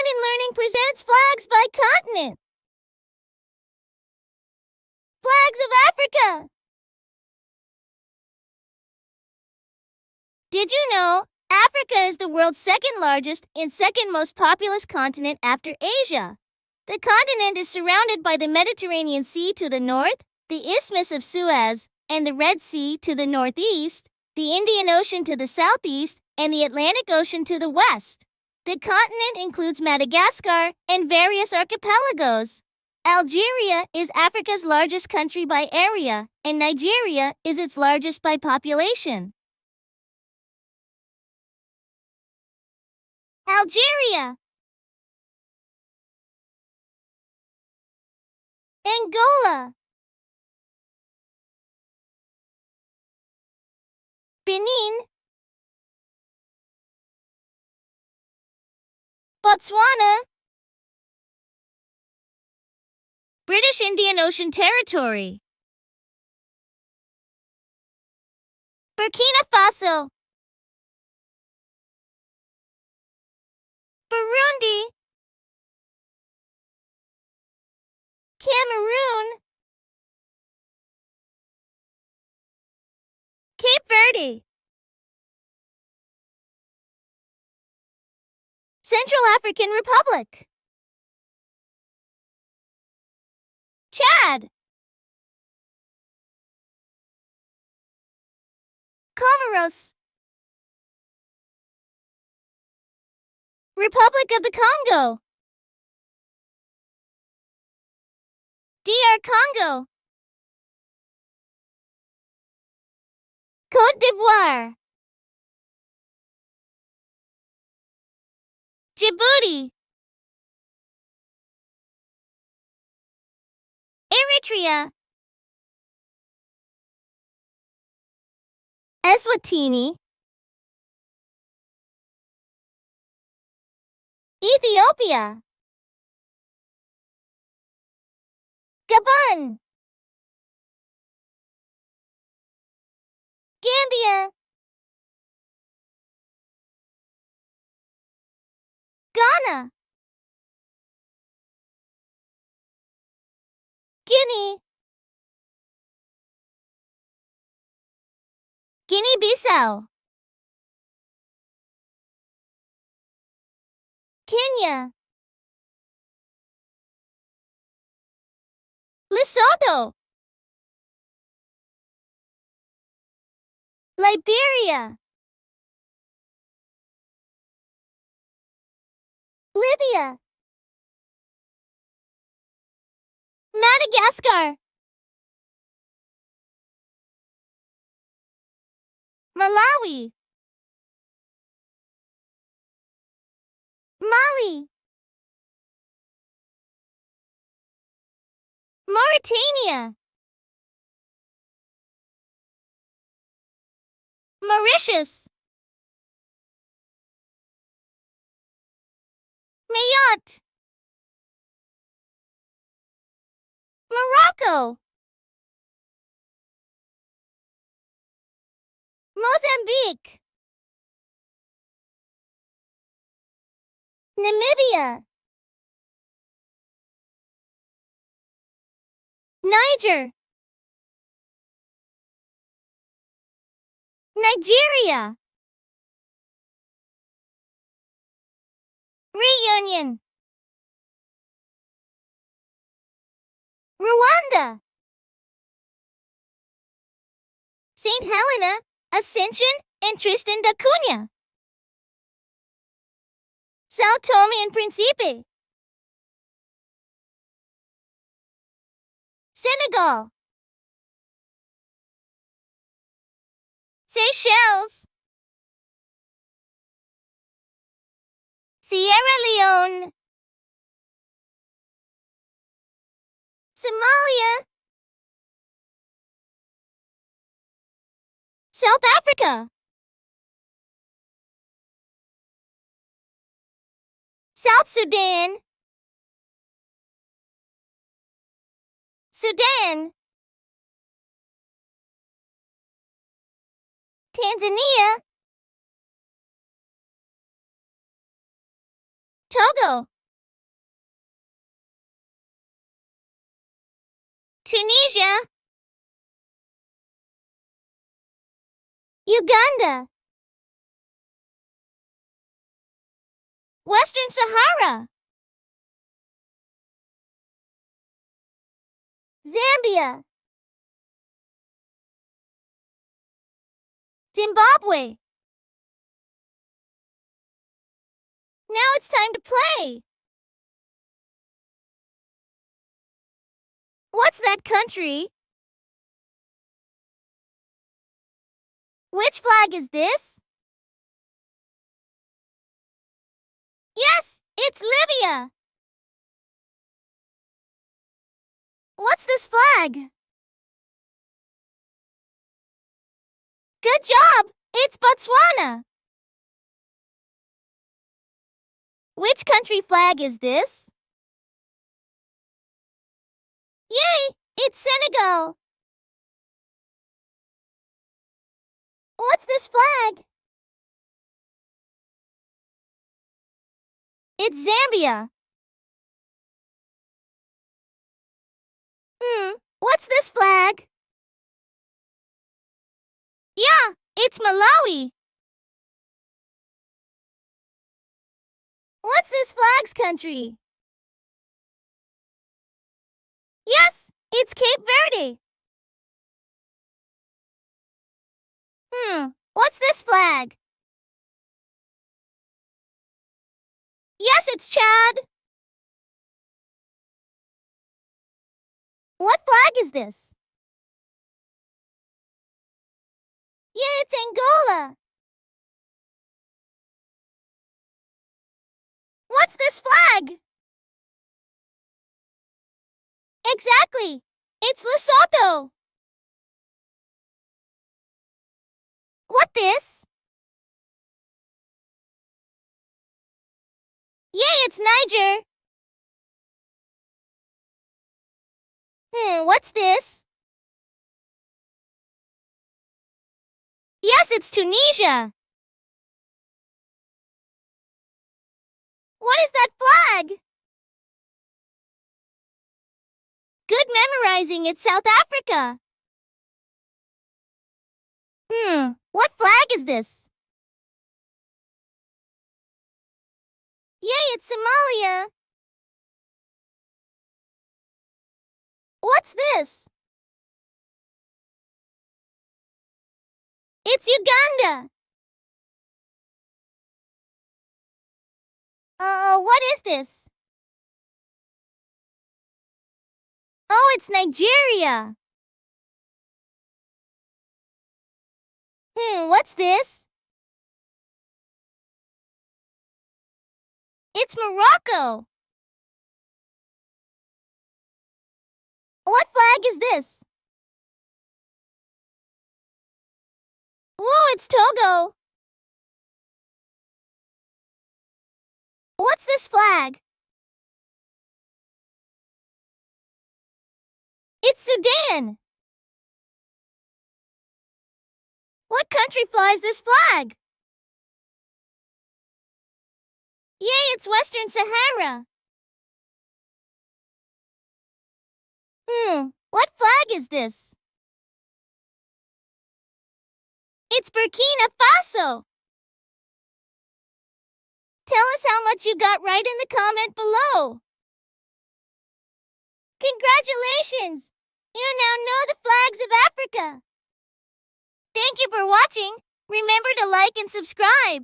in Learning presents Flags by Continent. Flags of Africa. Did you know Africa is the world's second largest and second most populous continent after Asia? The continent is surrounded by the Mediterranean Sea to the north, the Isthmus of Suez, and the Red Sea to the northeast, the Indian Ocean to the southeast, and the Atlantic Ocean to the west. The continent includes Madagascar and various archipelagos. Algeria is Africa's largest country by area, and Nigeria is its largest by population. Algeria, Angola, Benin, Botswana, British Indian Ocean Territory, Burkina Faso, Burundi, Cameroon, Cape Verde, Central African Republic, Chad, Comoros, Republic of the Congo, DR Congo, Côte d'Ivoire, Djibouti, Eritrea, Eswatini, Ethiopia, Gabon, Gambia, Ghana, Guinea, Guinea-Bissau, Kenya, Lesotho, Liberia, Libya, Madagascar, Malawi, Mali, Mauritania, Mauritius, Mayotte, Morocco, Mozambique, Namibia, Niger, Nigeria, Reunion, Rwanda, St. Helena, Ascension, and Tristan da Cunha, Sao Tome and Principe, Senegal, Seychelles, Sierra Leone, Somalia, South Africa, South Sudan, Sudan, Tanzania, Togo, Tunisia, Uganda, Western Sahara, Zambia, Zimbabwe. Now it's time to play. What's that country? Which flag is this? Yes, it's Libya. What's this flag? Good job! It's Botswana. Which country flag is this? Yay! It's Senegal. What's this flag? It's Zambia. What's this flag? Yeah, it's Malawi. What's this flag's country? Yes, it's Cape Verde. What's this flag? Yes, it's Chad. What flag is this? Yeah, it's Angola. What's this flag? Exactly. It's Lesotho. What this? Yay, it's Niger. What's this? Yes, it's Tunisia. What is that flag? Good memorizing, it's South Africa. What flag is this? Yay, it's Somalia. What's this? It's Uganda. What is this? Oh, it's Nigeria. What's this? It's Morocco. What flag is this? Whoa, it's Togo. What's this flag? It's Sudan. What country flies this flag? Yay, it's Western Sahara. What flag is this? It's Burkina Faso. Tell us how much you got right in the comment below. Congratulations! You now know the flags of Africa. Thank you for watching. Remember to like and subscribe.